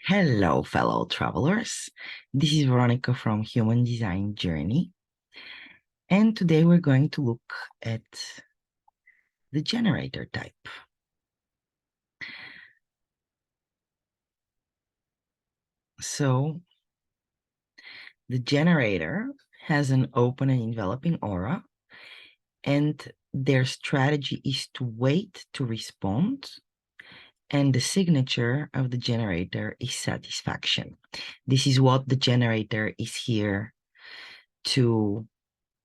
Hello, fellow travelers. This is Veronica from Human Design Journey, and today we're going to look at the generator type. So, the generator has an open and enveloping aura, and their strategy is to wait to respond, and the signature of the generator is satisfaction. This is what the generator is here to,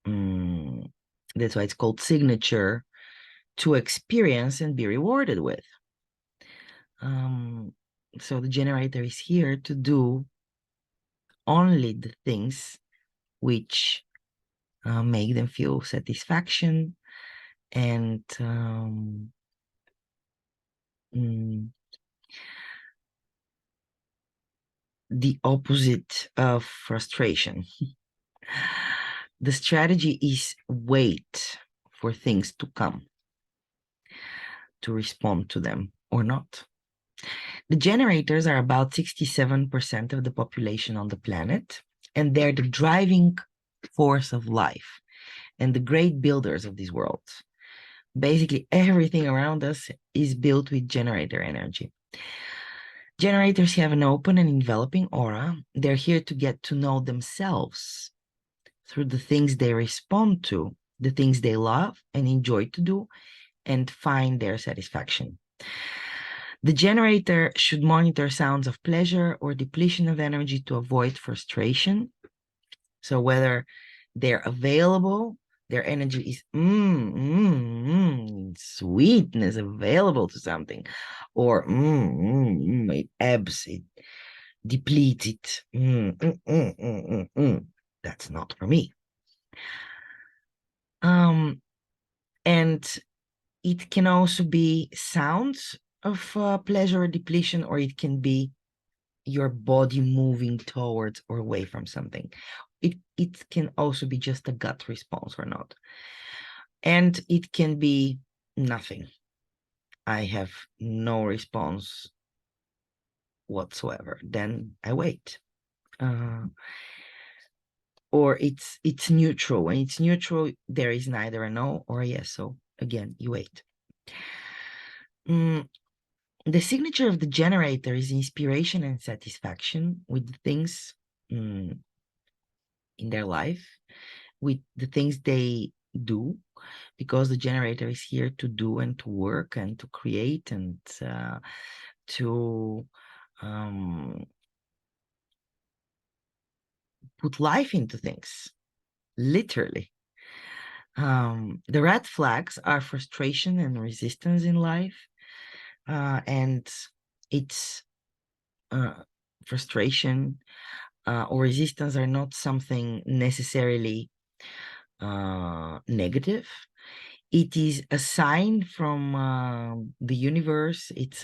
that's why it's called signature, to experience and be rewarded with. So the generator is here to do only the things which make them feel satisfaction and the opposite of frustration. The strategy is wait for things to come, to respond to them or not. The generators are about 67% of the population on the planet, and they're the driving force of life and the great builders of this world. Basically, everything around us is built with generator energy. Generators have an open and enveloping aura. They're here to get to know themselves through the things they respond to, the things they love and enjoy to do, and find their satisfaction. The generator should monitor sounds of pleasure or depletion of energy to avoid frustration. So whether they're available, their energy is sweetness available to something, or it ebbs, it depletes it. That's not for me. And it can also be sounds of pleasure or depletion, or it can be your body moving towards or away from something. It can also be just a gut response or not. And it can be nothing. I have no response whatsoever. Then I wait. Or it's neutral. When it's neutral, there is neither a no or a yes. So again, you wait. The signature of the generator is inspiration and satisfaction with the things in their life, with the things they do, because the generator is here to do and to work and to create and to put life into things, literally. The red flags are frustration and resistance in life, and it's frustration or resistance are not something necessarily negative. It is a sign from the universe. It's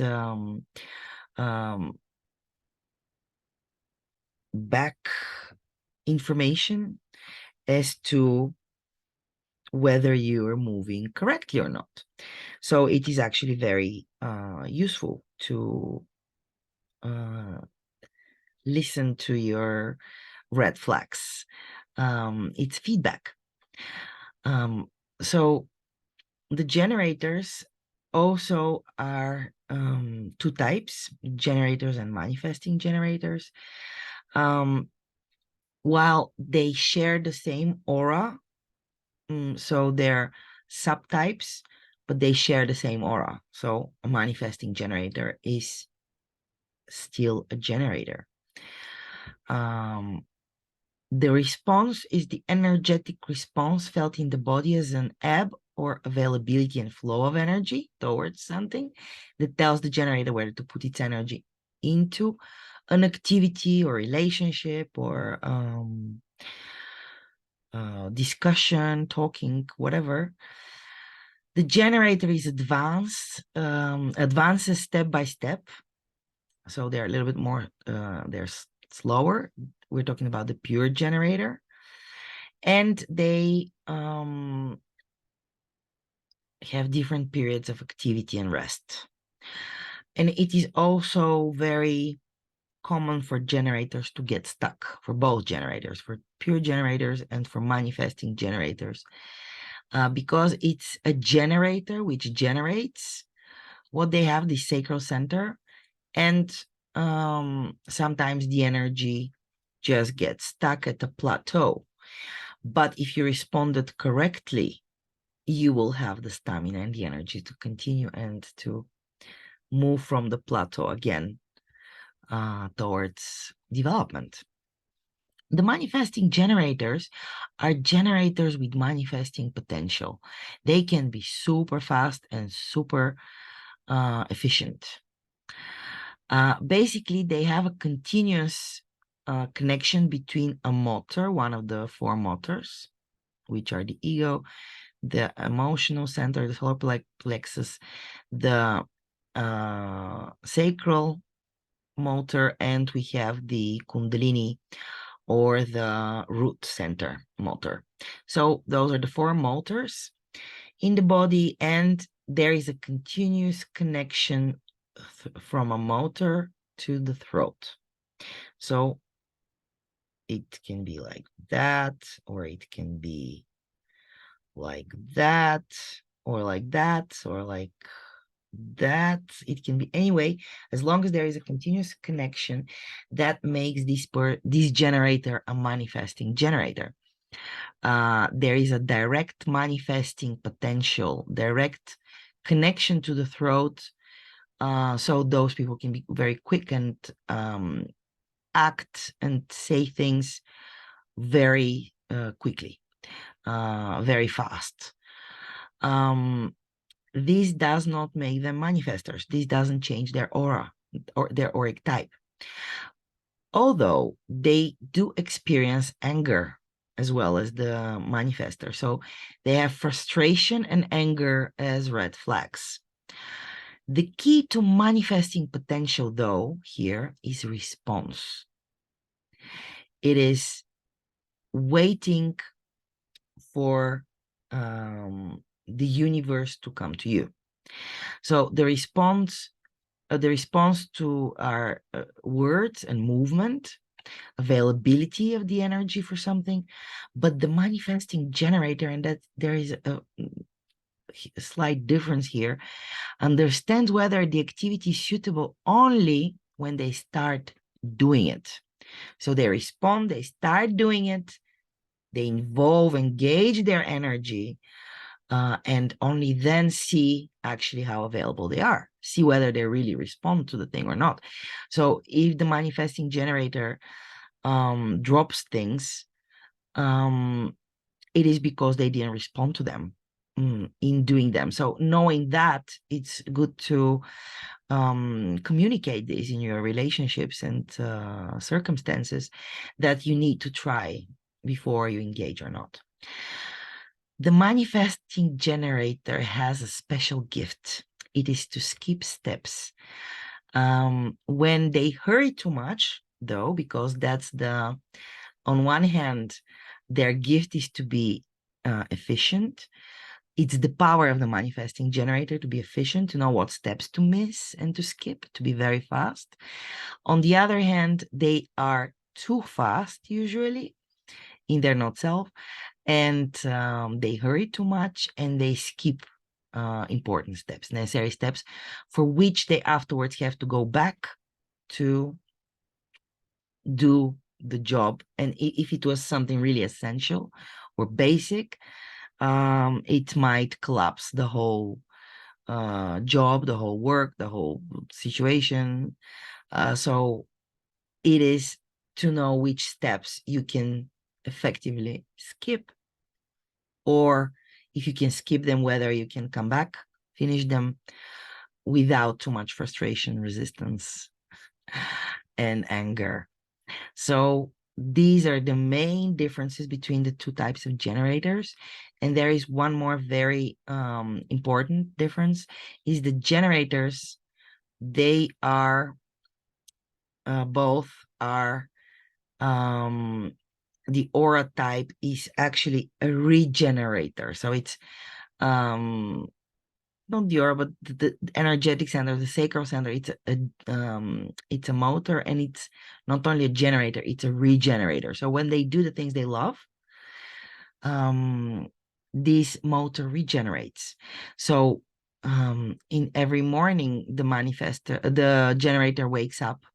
back information as to whether you are moving correctly or not. So it is actually very useful to listen to your red flags. It's feedback. So the generators also are two types, generators and manifesting generators. While they share the same aura, so they're subtypes, but they share the same aura. So a manifesting generator is still a generator. The response is the energetic response felt in the body as an ebb or availability and flow of energy towards something that tells the generator whether to put its energy into an activity or relationship or discussion, talking, whatever. The generator is advances step by step. So they're a little bit more, they're slower. We're talking about the pure generator. And they have different periods of activity and rest. And it is also very common for generators to get stuck, for both generators, for pure generators and for manifesting generators, because it's a generator which generates what they have, the sacral center, and sometimes the energy just gets stuck at a plateau. But if you responded correctly, you will have the stamina and the energy to continue and to move from the plateau again towards development. The manifesting generators are generators with manifesting potential. They can be super fast and super efficient. Basically, they have a continuous connection between a motor, one of the four motors, which are the ego, the emotional center, the solar plexus, the sacral motor, and we have the kundalini or the root center motor. So those are the four motors in the body, and there is a continuous connection from a motor to the throat. So it can be like that, or it can be like that, or like that, or like that. It can be anyway, as long as there is a continuous connection that makes this generator a manifesting generator. There is a direct manifesting potential, direct connection to the throat. So those people can be very quick and act and say things very quickly, very fast. This does not make them manifestors. This doesn't change their aura or their auric type. Although they do experience anger as well as the manifestor. So they have frustration and anger as red flags. The key to manifesting potential, though, here is response. It is waiting for the universe to come to you. So the response to our words and movement, availability of the energy for something, but the manifesting generator, and that there is a slight difference here, understands whether the activity is suitable only when they start doing it. So they respond, they start doing it, they engage their energy, and only then see actually how available they are, see whether they really respond to the thing or not. So if the manifesting generator drops things, it is because they didn't respond to them in doing them. So knowing that, it's good to communicate this in your relationships and circumstances that you need to try before you engage or not. The manifesting generator has a special gift. It is to skip steps. When they hurry too much, though, because that's on one hand, their gift is to be efficient. It's the power of the manifesting generator to be efficient, to know what steps to miss and to skip, to be very fast. On the other hand, they are too fast, usually, in their not self, and they hurry too much and they skip important steps, necessary steps, for which they afterwards have to go back to do the job. And if it was something really essential or basic, it might collapse the whole job, the whole work, the whole situation. So it is to know which steps you can effectively skip, or if you can skip them, whether you can come back, finish them without too much frustration, resistance, and anger. So these are the main differences between the two types of generators. And there is one more very important difference, is the generators, they are both are the aura type is actually a regenerator. So it's not the aura, but the energetic center, the sacral center. It's a motor, and it's not only a generator, it's a regenerator. So when they do the things they love, this motor regenerates. So in every morning, the generator wakes up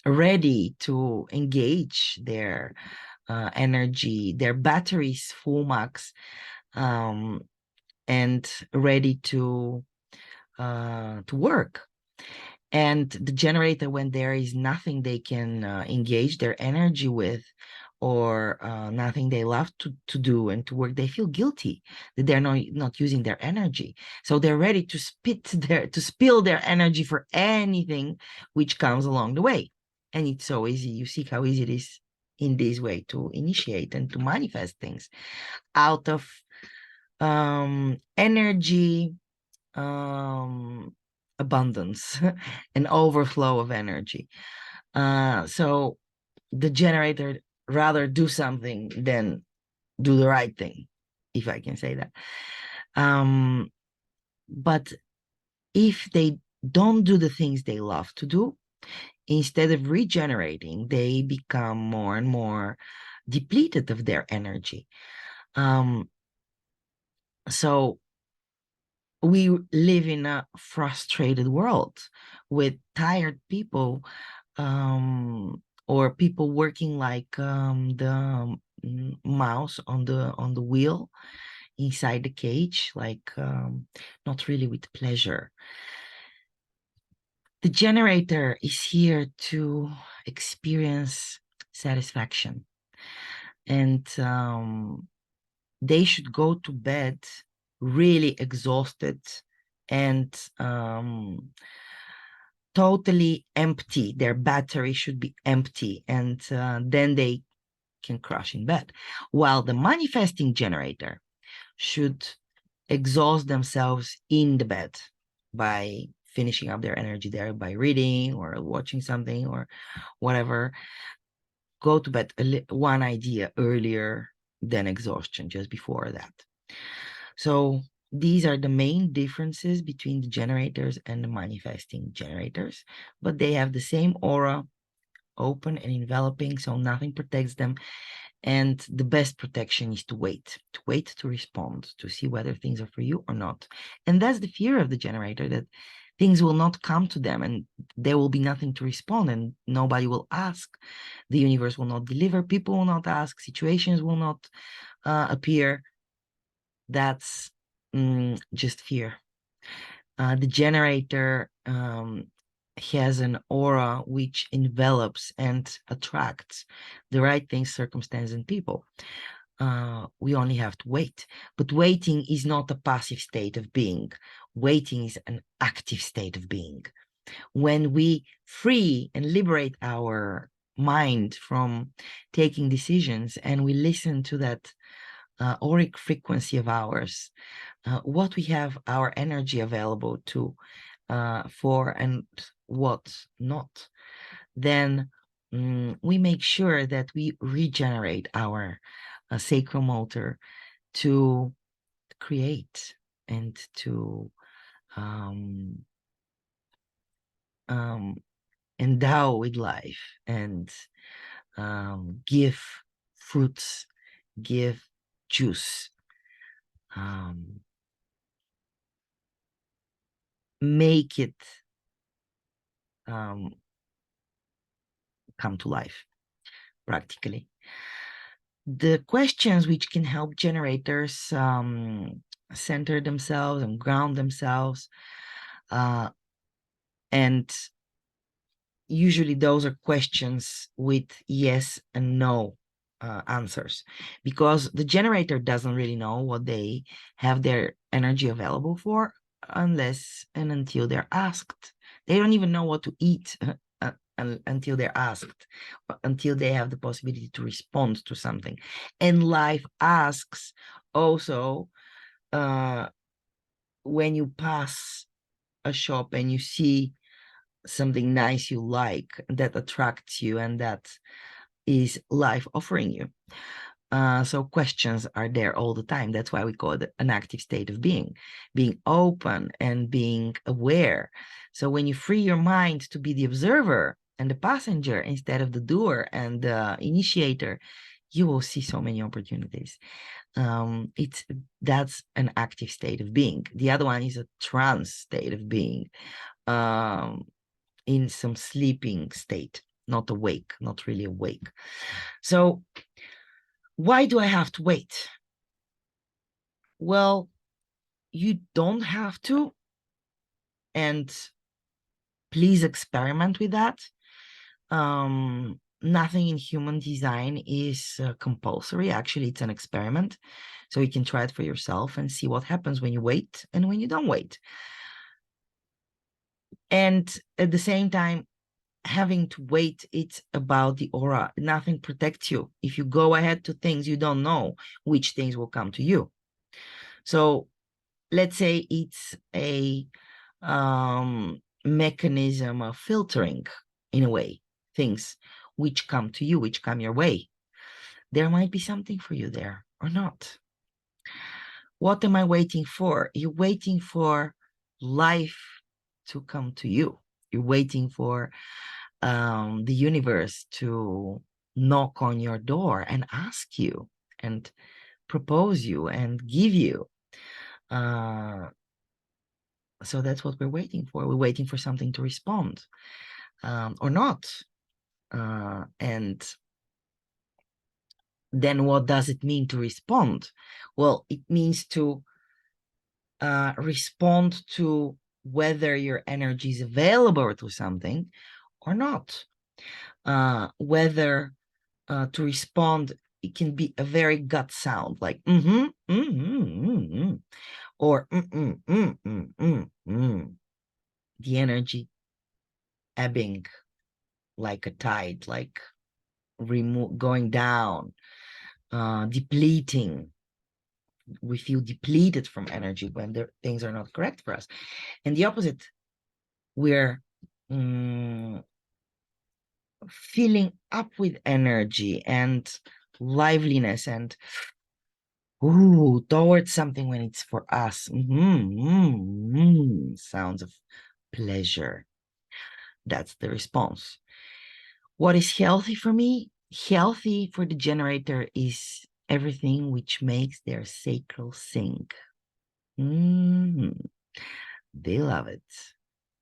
ready to engage their energy, their batteries full max, and ready to work. And the generator, when there is nothing they can engage their energy with, or nothing they love to do and to work, they feel guilty that they're not using their energy. So they're ready to spill their energy for anything which comes along the way. And it's so easy. You see how easy it is in this way to initiate and to manifest things out of energy, abundance, an overflow of energy. So the generator rather do something than do the right thing, if I can say that. But if they don't do the things they love to do, instead of regenerating, they become more and more depleted of their energy. So we live in a frustrated world with tired people, or people working like the mouse on the wheel inside the cage, like not really with pleasure. The generator is here to experience satisfaction, and they should go to bed really exhausted and totally empty. Their battery should be empty, and then they can crash in bed. While the manifesting generator should exhaust themselves in the bed by finishing up their energy there, by reading or watching something or whatever. Go to bed one idea earlier than exhaustion, just before that. So these are the main differences between the generators and the manifesting generators, but they have the same aura, open and enveloping, so nothing protects them. And the best protection is to wait to respond, to see whether things are for you or not. And that's the fear of the generator, that things will not come to them and there will be nothing to respond, and nobody will ask. The universe will not deliver, people will not ask, situations will not appear. That's just fear. The generator has an aura which envelops and attracts the right things, circumstances, and people. We only have to wait. But waiting is not a passive state of being. Waiting is an active state of being. When we free and liberate our mind from taking decisions and we listen to that auric frequency of ours, what we have our energy available to for and what not, then we make sure that we regenerate our sacral motor to create and to endow with life and give fruits, give juice, make it come to life practically. The questions which can help generators center themselves and ground themselves, and usually those are questions with yes and no answers, because the generator doesn't really know what they have their energy available for unless and until they're asked. They don't even know what to eat until they're asked, until they have the possibility to respond to something. And life asks also, when you pass a shop and you see something nice you like, that attracts you, and that is life offering you. So questions are there all the time. That's why we call it an active state of being open and being aware. So when you free your mind to be the observer and the passenger instead of the doer and the initiator, you will see so many opportunities. That's an active state of being. The other one is a trance state of being, in some sleeping state, not awake, not really awake. So why do I have to wait? Well, you don't have to, and please experiment with that. Nothing in human design is compulsory. Actually, it's an experiment. So you can try it for yourself and see what happens when you wait and when you don't wait. And at the same time, having to wait, it's about the aura. Nothing protects you. If you go ahead to things, you don't know which things will come to you. So let's say it's a mechanism of filtering, in a way, things which come to you, which come your way. There might be something for you there or not. What am I waiting for? You're waiting for life to come to you. You're waiting for the universe to knock on your door and ask you and propose you and give you. So that's what we're waiting for. We're waiting for something to respond, or not. And then what does it mean to respond? Well, it means to respond to whether your energy is available to something or not. Whether to respond, it can be a very gut sound, like or the energy ebbing like a tide, like going down, depleting. We feel depleted from energy when things are not correct for us. And the opposite, we're filling up with energy and liveliness and towards something when it's for us. Sounds of pleasure. That's the response. What is healthy for me? Healthy for the generator is everything which makes their sacral sing. They love it.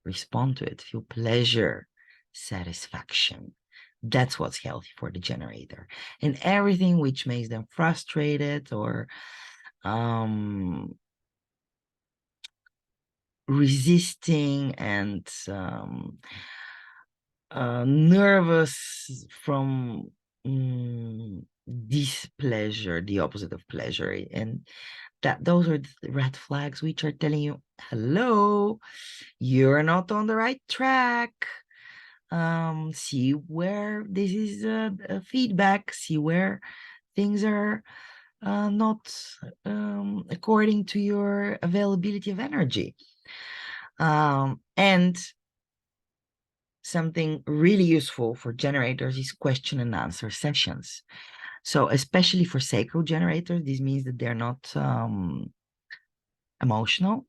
Respond to it. Feel pleasure, satisfaction. That's what's healthy for the generator. And everything which makes them frustrated or resisting and nervous from displeasure, the opposite of pleasure. And those are the red flags which are telling you, hello, you're not on the right track. See where this is a feedback, see where things are not according to your availability of energy. And something really useful for generators is question and answer sessions. So especially for sacral generators, this means that they're not emotional.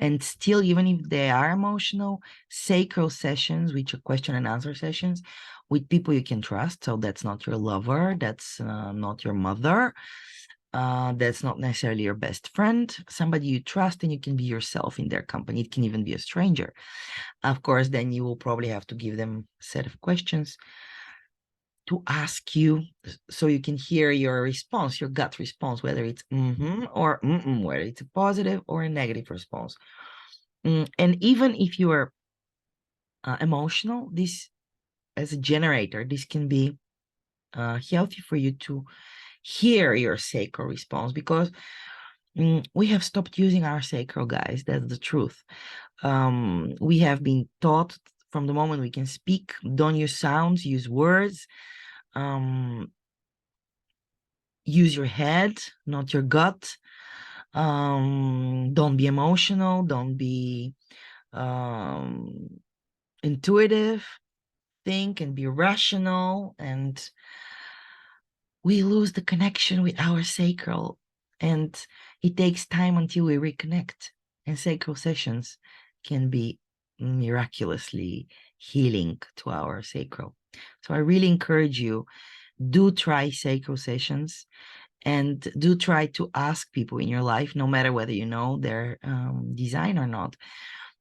And still, even if they are emotional, sacral sessions, which are question and answer sessions with people you can trust. So that's not your lover, that's not your mother, that's not necessarily your best friend, somebody you trust and you can be yourself in their company. It can even be a stranger. Of course, then you will probably have to give them a set of questions to ask you so you can hear your response, your gut response, whether it's or whether it's a positive or a negative response. And even if you are emotional, this as a generator, this can be healthy for you to hear your sacral response, because we have stopped using our sacral, guys. That's the truth. We have been taught from the moment we can speak, don't use sounds, use words. Use your head, not your gut. Don't be emotional, don't be intuitive. Think and be rational and we lose the connection with our sacral, and it takes time until we reconnect. And sacral sessions can be miraculously healing to our sacral. So I really encourage you, do try sacral sessions, and do try to ask people in your life, no matter whether you know their design or not.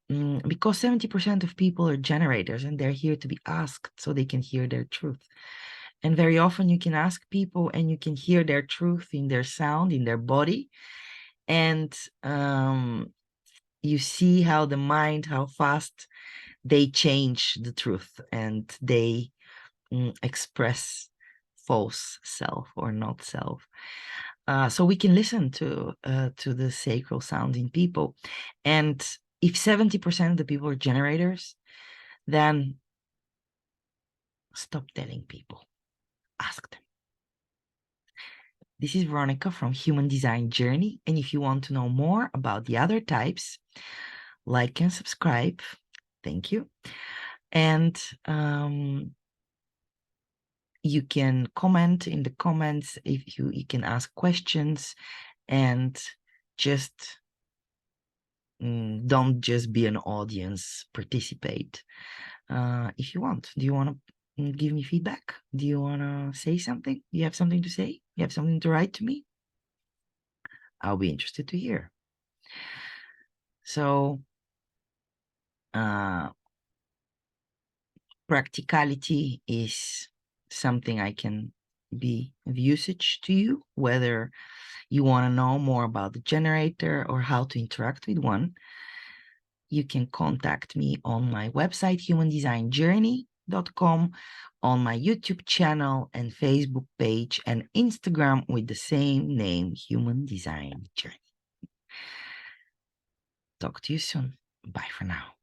Because 70% of people are generators, and they're here to be asked so they can hear their truth. And very often you can ask people and you can hear their truth in their sound, in their body. And you see how the mind, how fast they change the truth, and they express false self or not self. So we can listen to the sacral sound in people. And if 70% of the people are generators, then stop telling people. Ask them. This is Veronica from Human Design Journey. And if you want to know more about the other types, like and subscribe. Thank you. And you can comment in the comments. If you can ask questions, and just don't just be an audience, participate if you want. Do you want to give me feedback? Do you want to say something? You have something to say? You have something to write to me? I'll be interested to hear. So practicality is something I can be of usage to you, whether you want to know more about the generator or how to interact with one. You can contact me on my website, humandesignjourney.com, on my YouTube channel and Facebook page and Instagram with the same name, Human Design Journey. Talk to you soon. Bye for now.